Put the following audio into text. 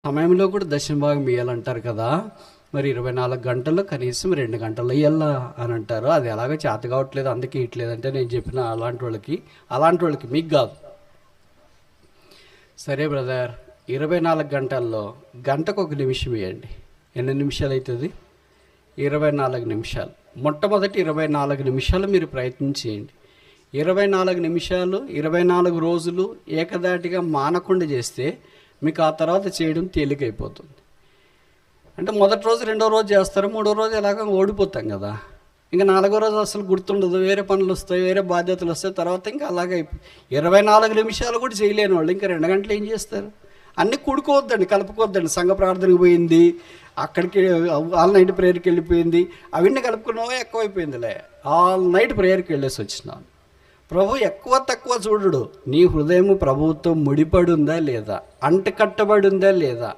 సమయంలో కూడా దశమ భాగం ఇయ్యాలంటారు కదా! మరి 24 గంటల్లో కనీసం 2 గంటల్లో ఇయ్యాల అని అంటారు. అది ఎలాగో చేత కావట్లేదు అందుకే ఇయట్లేదంటే నేను చెప్పిన అలాంటి వాళ్ళకి మీకు కాదు. సరే బ్రదర్, 24 గంటల్లో గంటకు 1 నిమిషం ఇవ్వండి. ఎన్ని నిమిషాలు అవుతుంది? 24 నిమిషాలు. మొట్టమొదటి 24 నిమిషాలు మీరు ప్రయత్నం చేయండి. 24 నిమిషాలు 24 రోజులు ఏకదాటిగా మానకుండా చేస్తే మీకు ఆ తర్వాత చేయడం తేలికైపోతుంది. అంటే మొదటి రోజు రెండో రోజు చేస్తారు, మూడో రోజు ఎలాగో ఓడిపోతాం కదా. ఇంకా నాలుగో రోజు అసలు గుర్తుండదు, వేరే పనులు వస్తాయి, వేరే బాధ్యతలు వస్తాయి. తర్వాత ఇంకా అలాగే 24 నిమిషాలు కూడా చేయలేని వాళ్ళు ఇంకా 2 గంటలు ఏం చేస్తారు? అన్నీ కూడుకోవద్దండి, కలుపుకోవద్దండి. సంఘ ప్రార్థనకు పోయింది, అక్కడికి ఆల్ నైట్ ప్రేయర్కి వెళ్ళిపోయింది, అవన్నీ కలుపుకున్నావో ఎక్కువైపోయిందిలే. ఆల్ నైట్ ప్రేయర్కి వెళ్ళేసి వచ్చినాను. ప్రభు ఎక్కువ తక్కువ చూడడు, నీ హృదయం ప్రభువుతో ముడిపడి ఉందా లేదా, అంటకట్టబడి ఉందా లేదా,